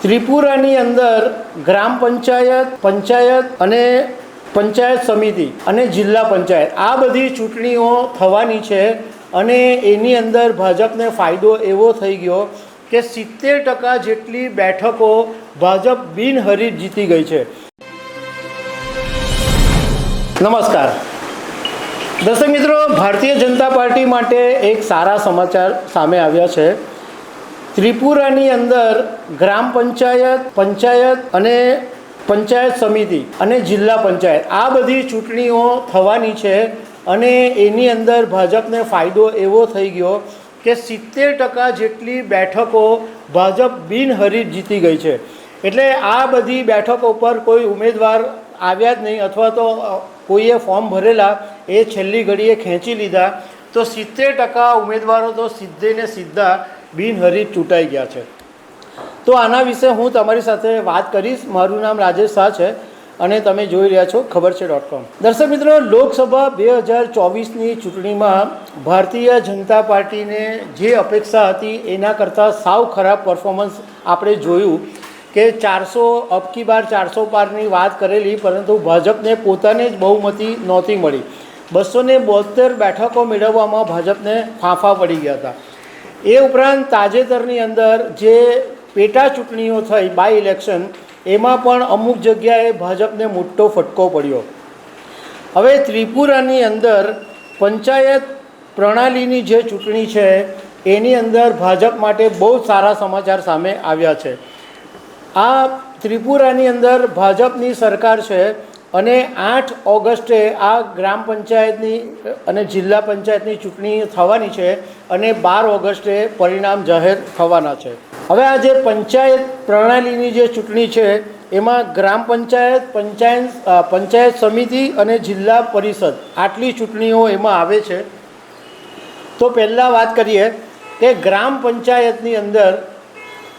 ત્રિપુરાની અંદર ગ્રામ પંચાયત, પંચાયત અને પંચાયત સમિતિ અને જિલ્લા પંચાયત આ બધી ચૂંટણીઓ થવાની છે અને એની અંદર ભાજપને ફાયદો એવો થઈ ગયો કે 70% જેટલી બેઠકો ભાજપ બિનહરીફ જીતી ગઈ છે. નમસ્કાર દર્શક મિત્રો, ભારતીય જનતા પાર્ટી માટે એક સારા સમાચાર સામે આવ્યા છે. ત્રિપુરાની અંદર ગ્રામ પંચાયત, પંચાયત અને પંચાયત સમિતિ અને જિલ્લા પંચાયત આ બધી ચૂંટણીઓ થવાની છે અને એની અંદર ભાજપને ફાયદો એવો થઈ ગયો કે 70% જેટલી બેઠકો ભાજપ બિનહરીફ જીતી ગઈ છે. એટલે આ બધી બેઠકો પર કોઈ ઉમેદવાર આવ્યા જ નહીં અથવા તો કોઈએ ફોર્મ ભરેલા એ છેલ્લી ઘડીએ ખેંચી લીધા, તો 70% ઉમેદવારો તો સીધે ને સીધા બિનહરીફ ચૂંટાઈ ગયા છે. તો આના વિશે હું તમારી સાથે વાત કરીશ. મારું નામ રાજેશ શાહ છે અને તમે જોઈ રહ્યા છો ખબર છે.com. દર્શક મિત્રો, લોકસભા 2024ની ચૂંટણીમાં ભારતીય જનતા પાર્ટીને જે અપેક્ષા હતી એના કરતાં સાવ ખરાબ પરફોર્મન્સ આપણે જોયું કે 400 અબકી બાર 400 પારની વાત કરેલી, પરંતુ ભાજપને પોતાને જ બહુમતી નહોતી મળી. 272 બેઠકો મેળવવામાં ભાજપને ફાંફા પડી ગયા હતા. એ ઉપરાંત તાજેતરની અંદર જે પેટા ચૂંટણીઓ થઈ, બાય ઇલેક્શન, એમાં પણ અમુક જગ્યાએ ભાજપને મોટો ફટકો પડ્યો. હવે ત્રિપુરાની અંદર પંચાયત પ્રણાલીની જે ચૂંટણી છે એની અંદર ભાજપ માટે બહુ સારા સમાચાર સામે આવ્યા છે. આ ત્રિપુરાની અંદર ભાજપની સરકાર છે અને 8 ઓગસ્ટે આ ગ્રામ પંચાયતની અને જિલ્લા પંચાયતની ચૂંટણી થવાની છે અને 12 ઓગસ્ટે પરિણામ જાહેર થવાના છે. હવે આ જે પંચાયત પ્રણાલીની જે ચૂંટણી છે એમાં ગ્રામ પંચાયત, પંચાયત સમિતિ અને જિલ્લા પરિષદ આટલી ચૂંટણીઓ એમાં આવે છે. તો પહેલાં વાત કરીએ કે ગ્રામ પંચાયતની અંદર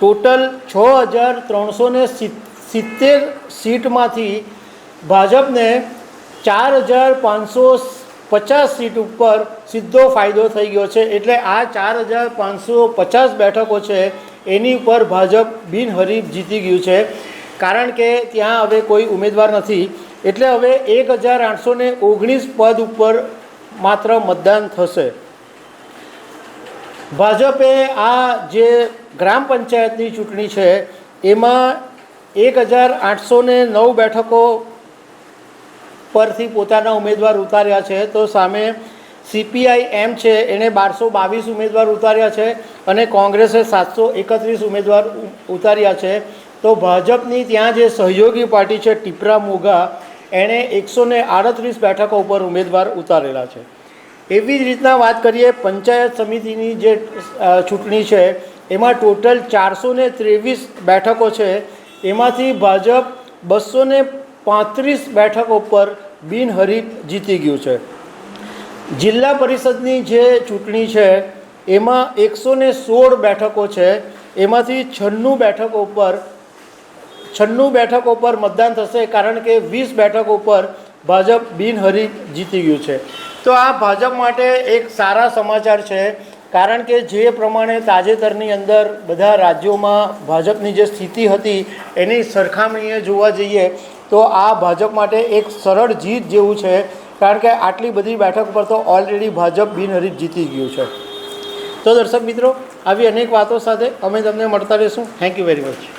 ટોટલ 6370 સીટમાંથી ભાજપને 4550 સીટ ઉપર સીધો ફાયદો થઈ ગયો છે. એટલે આ 4550 બેઠકો છે એની ઉપર ભાજપ બિનહરીફ જીતી ગયું છે, કારણ કે ત્યાં હવે કોઈ ઉમેદવાર નથી. એટલે હવે 1819 પદ ઉપર માત્ર મતદાન થશે. ભાજપે આ જે ગ્રામ પંચાયતની ચૂંટણી છે એમાં 1809 બેઠકો પરથી પોતાના ઉમેદવાર ઉતાર્યા છે. તો સામે CPIM છે એણે 1222 ઉમેદવાર ઉતાર્યા છે અને કોંગ્રેસે 731 ઉમેદવાર ઉતાર્યા છે. તો ભાજપની ત્યાં જે સહયોગી પાર્ટી છે ટીપરા મોગા, એણે 138 બેઠકો ઉપર ઉમેદવાર ઉતારેલા છે. એવી જ રીતના વાત કરીએ પંચાયત સમિતિની જે ચૂંટણી છે એમાં ટોટલ 423 બેઠકો છે. એમાંથી ભાજપ 235 બેઠકો પર બિનહરીફ જીતી ગયું છે. જિલ્લા પરિષદની જે ચૂંટણી છે એમાં 116 બેઠકો છે. એમાંથી 96 બેઠકો પર મતદાન થશે, કારણ કે 20 બેઠકો પર ભાજપ બિનહરીફ જીતી ગયું છે. તો આ ભાજપ માટે એક સારા સમાચાર છે, કારણ કે જે પ્રમાણે તાજેતરની અંદર બધા રાજ્યોમાં ભાજપની જે સ્થિતિ હતી એની સરખામણીએ જોવા જઈએ તો આ ભાજપ માટે એક સરળ જીત જેવું છે, કારણ કે આટલી બધી બેઠક પર તો ઓલરેડી ભાજપ બિનહરીફ જીતી ગયું છે. તો દર્શક મિત્રો, આવી અનેક વાતો સાથે અમે તમને મળતા રહીશું. Thank you very much.